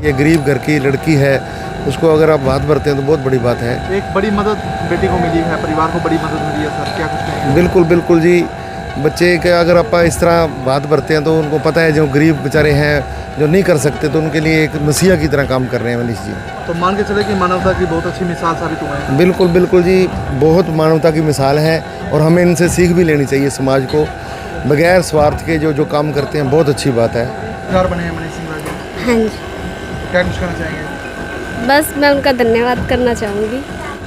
ये गरीब घर की लड़की है, उसको अगर आप हाथ भरते हैं तो बहुत बड़ी बात है। एक बड़ी मदद बेटी को मिली है, परिवार को बड़ी मदद मिली है सर, क्या कुछ कहेंगे? बिल्कुल बिल्कुल जी। बच्चे के अगर आप इस तरह हाथ भरते हैं तो उनको पता है जो गरीब बेचारे हैं, जो नहीं कर सकते, तो उनके लिए एक मसीहा की तरह काम कर रहे हैं मनीष जी। तो मान के चले कि मानवता की बहुत अच्छी मिसाल साबित हुए हैं। बिल्कुल बिल्कुल जी, बहुत मानवता की मिसाल है और हमें इनसे सीख भी लेनी चाहिए। समाज को बगैर स्वार्थ के जो काम करते हैं, बहुत अच्छी बात है। घर बने हैं मनीष सिंगला जी। हाँ जी, क्या कुछ कहना चाहेंगे? बस मैं उनका धन्यवाद करना चाहूँगी।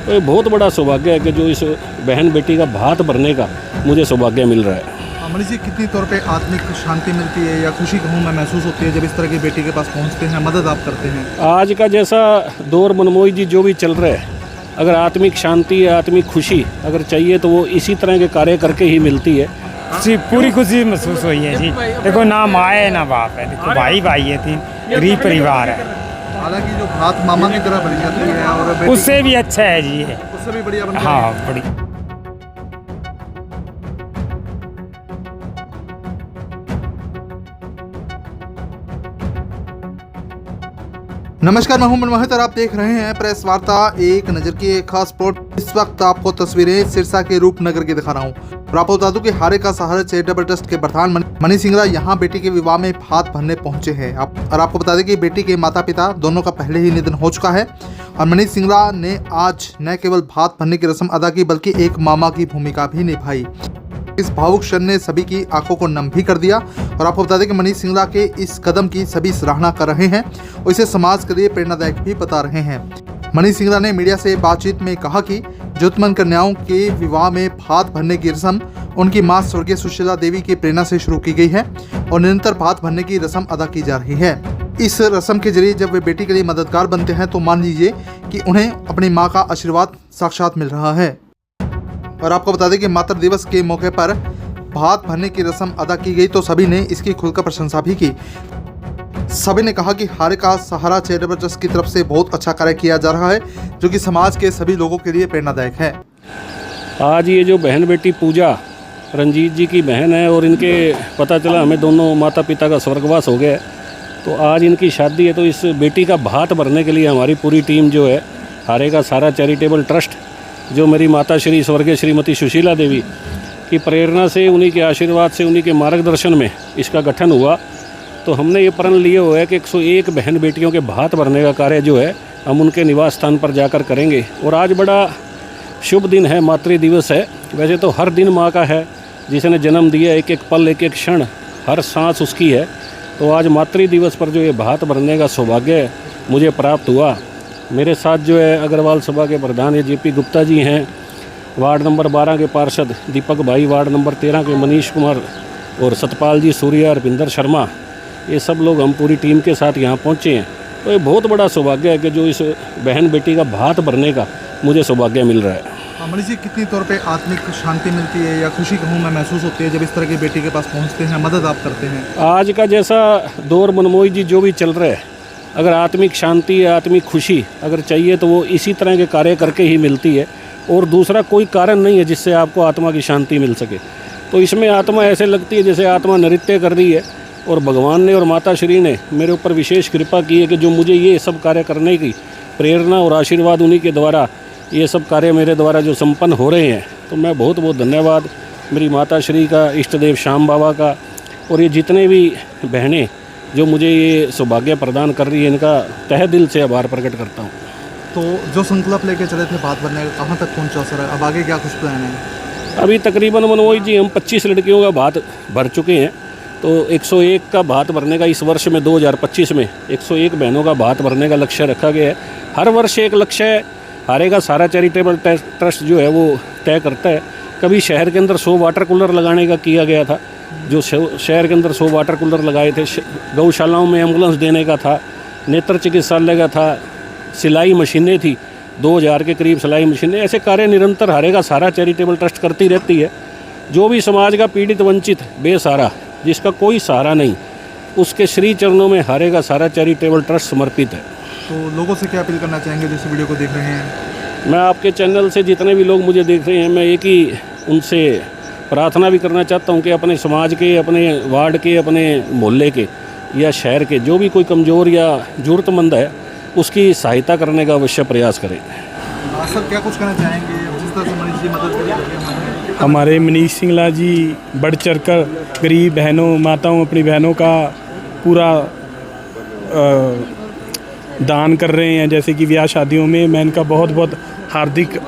तो ये बहुत बड़ा सौभाग्य है कि जो इस बहन बेटी का भात भरने का मुझे सौभाग्य मिल रहा है। मनीष जी, कितनी तौर पे आत्मिक शांति मिलती है या खुशी कहूँ मैं महसूस होती है जब इस तरह की बेटी के पास पहुँचते हैं, मदद आप करते हैं? आज का जैसा दौर मनमोही जी जो भी चल रहा है, अगर आत्मिक शांति या आत्मिक खुशी अगर चाहिए तो वो इसी तरह के कार्य करके ही मिलती है। जी, पूरी खुशी महसूस हुई है जी। देखो, ना माँ है ना बाप है, देखो भाई भाई है, 3 गरीब परिवार है। हालांकि जो भात मामा की तरह बन जाती है और बेटी उससे भी अच्छा है जी है। उससे भी बढ़िया बन जाती है। हाँ, बड़ी। नमस्कार, मैं हूं मनमोहित और आप देख रहे हैं प्रेस वार्ता एक नजर की एक खास रिपोर्ट। इस वक्त आपको तस्वीरें सिरसा के रूपनगर की दिखा रहा हूं। और आपको बता दूं कि हारे का सहारा चैरिटेबल ट्रस्ट के प्रधान मनीष सिंगला यहां बेटी के विवाह में भात भरने पहुंचे हैं। और आपको बता दें कि बेटी के माता पिता दोनों का पहले ही निधन हो चुका है और मनीष सिंगला ने आज न केवल भात भरने की रस्म अदा की बल्कि एक मामा की भूमिका भी निभाई। इस भावुक क्षण ने सभी की आंखों को नम भी कर दिया। और आपको बता दें कि मनीष सिंगला के इस कदम की सभी सराहना कर रहे हैं और इसे समाज के लिए प्रेरणादायक भी बता रहे हैं। मनीष सिंगला ने मीडिया से बातचीत में कहा कि जरूरतमंद कन्याओं के विवाह में भात भरने की रस्म उनकी मां स्वर्गीय सुशीला देवी की प्रेरणा से शुरू की गई है और निरंतर भात भरने की रस्म अदा की जा रही है। इस रस्म के जरिए जब वे बेटी के लिए मददगार बनते हैं तो मान लीजिए कि उन्हें अपनी माँ का आशीर्वाद साक्षात मिल रहा है। और आपको बता दें कि मातृ दिवस के मौके पर भात भरने की रस्म अदा की गई तो सभी ने इसकी खुलकर प्रशंसा भी की। सभी ने कहा कि हारे का सहारा चैरिटेबल ट्रस्ट की तरफ से बहुत अच्छा कार्य किया जा रहा है जो कि समाज के सभी लोगों के लिए प्रेरणादायक है। आज ये जो बहन बेटी पूजा रंजीत जी की बहन है और इनके पता चला हमें दोनों माता पिता का स्वर्गवास हो गया, तो आज इनकी शादी है। तो इस बेटी का भात भरने के लिए हमारी पूरी टीम जो है हारे का सहारा चैरिटेबल ट्रस्ट, जो मेरी माता श्री स्वर्गीय श्रीमती सुशीला देवी की प्रेरणा से, उन्हीं के आशीर्वाद से, उन्हीं के मार्गदर्शन में इसका गठन हुआ। तो हमने ये प्रण लिए हुआ है कि 101 बहन बेटियों के भात भरने का कार्य जो है हम उनके निवास स्थान पर जाकर करेंगे। और आज बड़ा शुभ दिन है, मातृ दिवस है। वैसे तो हर दिन माँ का है, जिसने जन्म दिया, एक एक पल एक एक क्षण हर सांस उसकी है। तो आज मातृ दिवस पर जो ये भात भरने का सौभाग्य मुझे प्राप्त हुआ। मेरे साथ जो है अग्रवाल सभा के प्रधान जेपी गुप्ता जी हैं, वार्ड नंबर 12 के पार्षद दीपक भाई, वार्ड नंबर 13 के मनीष कुमार और सतपाल जी सूर्या, रविंदर शर्मा, ये सब लोग हम पूरी टीम के साथ यहाँ पहुँचे हैं। तो ये बहुत बड़ा सौभाग्य है कि जो इस बहन बेटी का भात भरने का मुझे सौभाग्य मिल रहा है। मनीष जी, कितनी तौर पे आत्मिक शांति मिलती है या खुशी कहूँ मैं महसूस होती है जब इस तरह की बेटी के पास पहुँचते हैं, मदद आप करते हैं? आज का जैसा दौर मनमोही जी जो भी चल रहा है, अगर आत्मिक शांति या आत्मिक खुशी अगर चाहिए तो वो इसी तरह के कार्य करके ही मिलती है और दूसरा कोई कारण नहीं है जिससे आपको आत्मा की शांति मिल सके। तो इसमें आत्मा ऐसे लगती है जैसे आत्मा नृत्य कर रही है और भगवान ने और माता श्री ने मेरे ऊपर विशेष कृपा की है कि जो मुझे ये सब कार्य करने की प्रेरणा और आशीर्वाद, उन्हीं के द्वारा ये सब कार्य मेरे द्वारा जो संपन्न हो रहे हैं। तो मैं बहुत बहुत धन्यवाद मेरी माता श्री का, इष्ट देव श्याम बाबा का और ये जितने भी बहनें जो मुझे ये सौभाग्य प्रदान कर रही है, इनका तहे दिल से आभार प्रकट करता हूँ। तो जो संकल्प लेके चले थे भात भरने का, कहाँ तक पहुँचा सर? अब आगे क्या कुछ प्लान है? अभी तकरीबन मनमोही जी हम 25 लड़कियों का भात भर चुके हैं। तो 101 का भात भरने का इस वर्ष में 2025 में 101 बहनों का भात भरने का लक्ष्य रखा गया है। हर वर्ष एक लक्ष्य है हारे का सहारा चैरिटेबल ट्रस्ट जो है वो तय करता है। कभी शहर के अंदर 100 वाटर कूलर लगाने का किया गया था, जो शहर के अंदर 100 वाटर कूलर लगाए थे। गौशालाओं में एम्बुलेंस देने का था, नेत्र चिकित्सालय का था, सिलाई मशीनें थी, 2000 के करीब सिलाई मशीनें। ऐसे कार्य निरंतर हारे का सहारा चैरिटेबल ट्रस्ट करती रहती है। जो भी समाज का पीड़ित, वंचित, बेसहारा, जिसका कोई सहारा नहीं, उसके श्री चरणों में हारे का सहारा चैरिटेबल ट्रस्ट समर्पित है। तो लोगों से क्या अपील करना चाहेंगे जो इस वीडियो को देख रहे हैं? मैं आपके चैनल से जितने भी लोग मुझे देख रहे हैं, मैं एक ही उनसे प्रार्थना भी करना चाहता हूं कि अपने समाज के, अपने वार्ड के, अपने मोहल्ले के या शहर के जो भी कोई कमज़ोर या ज़रूरतमंद है उसकी सहायता करने का अवश्य प्रयास करें। सर क्या कुछ कहना चाहेंगे जिस तरह से मनीष जी मदद करेंगे? हमारे मनीष सिंगला जी बढ़ चढ़ कर गरीब बहनों माताओं अपनी बहनों का पूरा दान कर रहे हैं, जैसे कि ब्याह शादियों में। मैं इनका बहुत बहुत हार्दिक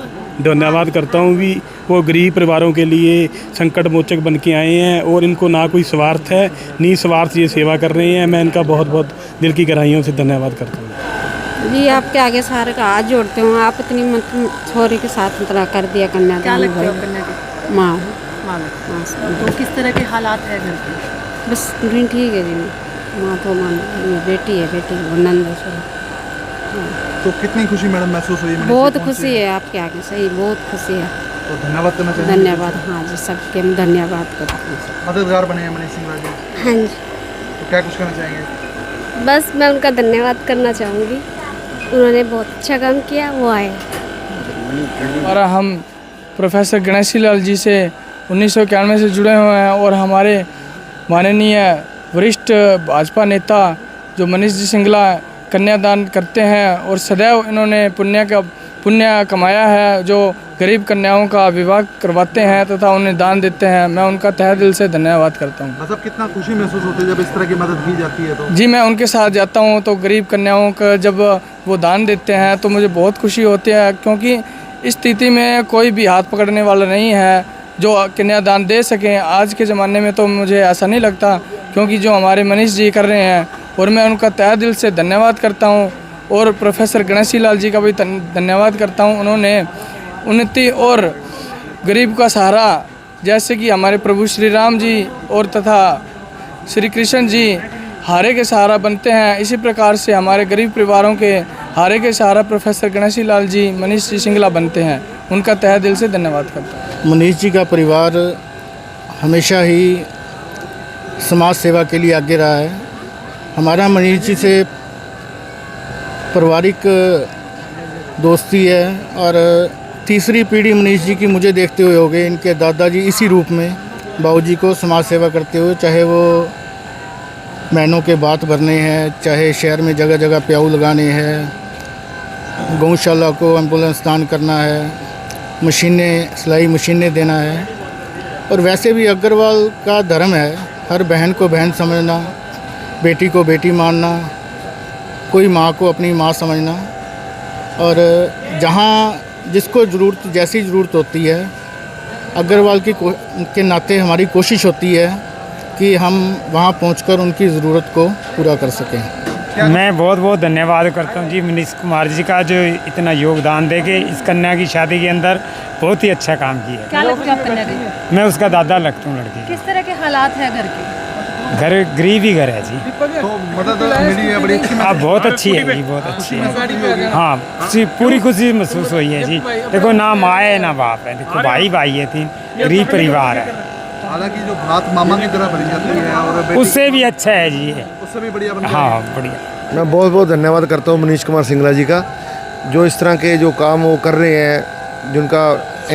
धन्यवाद करता हूँ भी वो गरीब परिवारों के लिए संकट मोचक बन के आए हैं और इनको ना कोई स्वार्थ है, निस्वार्थ ये सेवा कर रहे हैं। मैं इनका बहुत बहुत दिल की गहराइयों से धन्यवाद करता हूँ। जी आपके आगे सारे का हाथ जोड़ते हूँ। आप इतनी छोरी के साथ मतलब कर दिया कन्या। क्या लगता है कन्या के? माँ माँ लगता। तो किस तरह के हालात है घर के? बस ठीक है जी। माँ तो मान बेटी है, बेटी वो नंद है। तो कितनी खुशी मैडम महसूस हुई? मनीष जी बहुत पहुंचे खुशी है आपके आगे, सही बहुत खुशी है। तो धन्यवाद करना चाहेंगे? धन्यवाद। हाँ जी सबके हम धन्यवाद करते हैं। मददगार बने हैं मनीष सिंगला जी, हाँ जी तो क्या कुछ कहना चाहेंगे? बस मैं उनका धन्यवाद करना चाहूँगी। उन्होंने बहुत अच्छा काम किया, वो आए। और हम प्रोफेसर गणेशी लाल जी से 1991 से जुड़े हुए हैं और हमारे माननीय वरिष्ठ भाजपा नेता जो मनीष जी सिंगला कन्यादान करते हैं और सदैव इन्होंने पुण्य कमाया है, जो गरीब कन्याओं का विवाह करवाते हैं तथा उन्हें दान देते हैं। मैं उनका तहे दिल से धन्यवाद करता हूँ। मतलब कितना खुशी महसूस होती है जब इस तरह की मदद की जाती है? तो जी मैं उनके साथ जाता हूँ तो गरीब कन्याओं का जब वो दान देते हैं तो मुझे बहुत खुशी होती है, क्योंकि इस स्थिति में कोई भी हाथ पकड़ने वाला नहीं है जो कन्यादान दे सकें। आज के ज़माने में तो मुझे ऐसा नहीं लगता, क्योंकि जो हमारे मनीष जी कर रहे हैं और मैं उनका तहे दिल से धन्यवाद करता हूँ। और प्रोफेसर गणेशी लाल जी का भी धन्यवाद करता हूँ। उन्होंने उन्नति और गरीब का सहारा, जैसे कि हमारे प्रभु श्री राम जी और तथा श्री कृष्ण जी हारे के सहारा बनते हैं, इसी प्रकार से हमारे गरीब परिवारों के हारे के सहारा प्रोफेसर गणेशी लाल जी मनीष जी सिंगला बनते हैं। उनका तहे दिल से धन्यवाद करता हूँ। मनीष जी का परिवार हमेशा ही समाज सेवा के लिए आगे रहा है। हमारा मनीष जी से पारिवारिक दोस्ती है और तीसरी पीढ़ी मनीष जी की मुझे देखते हुए हो गए। इनके दादाजी इसी रूप में बाबूजी को समाज सेवा करते हुए, चाहे वो बहनों के बात भरने हैं, चाहे शहर में जगह जगह प्याऊ लगाने हैं, गौशाला को एम्बुलेंस दान करना है, मशीनें सिलाई मशीनें देना है। और वैसे भी अग्रवाल का धर्म है हर बहन को बहन समझना, बेटी को बेटी मानना, कोई माँ को अपनी माँ समझना। और जहाँ जिसको ज़रूरत जैसी ज़रूरत होती है, अग्रवाल के नाते हमारी कोशिश होती है कि हम वहाँ पहुंचकर उनकी ज़रूरत को पूरा कर सकें। मैं बहुत बहुत धन्यवाद करता हूँ जी मनीष कुमार जी का, जो इतना योगदान दे के इस कन्या की शादी के अंदर बहुत ही अच्छा काम किया। क्या लगता है आप कन्या के? मैं उसका दादा लगता हूँ लड़की। किस तरह के हालात है घर के? घर गरीब ही घर है जी। तो मदद मिली है बड़ी अच्छी? हाँ बहुत अच्छी है जी, बहुत अच्छी है। हाँ पूरी खुशी महसूस हुई है जी। देखो ना माँ है ना बाप है, देखो भाई भाई है, 3 गरीब परिवार है। हालांकि जो बात मामा की तरह भरी जाती है और बेटी उससे भी अच्छा है जी ये। उससे भी बढ़िया बन हाँ बढ़िया। मैं बहुत बहुत धन्यवाद करता हूँ मनीष कुमार सिंगला जी का, जो इस तरह के जो काम वो कर रहे हैं, जिनका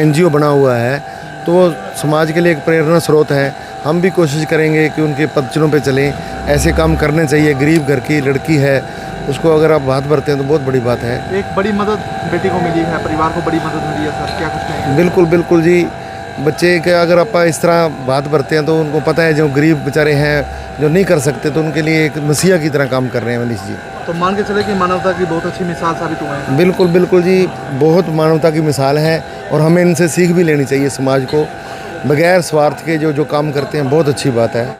NGO बना हुआ है, तो वो समाज के लिए एक प्रेरणा स्रोत है। हम भी कोशिश करेंगे कि उनके पदचिन्हों पे चलें, ऐसे काम करने चाहिए। गरीब घर की लड़की है, उसको अगर आप हाथ भरते हैं तो बहुत बड़ी बात है। एक बड़ी मदद बेटी को मिली है, परिवार को बड़ी मदद मिली है। सर क्या कुछ कहेंगे? बिल्कुल बिल्कुल जी। बच्चे के अगर आप इस तरह हाथ भरते हैं तो उनको पता है जो गरीब बेचारे हैं जो नहीं कर सकते, तो उनके लिए एक मसीहा की तरह काम कर रहे हैं मनीष जी। तो मान के चले कि मानवता की बहुत अच्छी मिसाल साबित हुए हैं। बिल्कुल बिल्कुल जी, बहुत मानवता की मिसाल है और हमें इनसे सीख भी लेनी चाहिए। समाज को बगैर स्वार्थ के जो काम करते हैं, बहुत अच्छी बात है।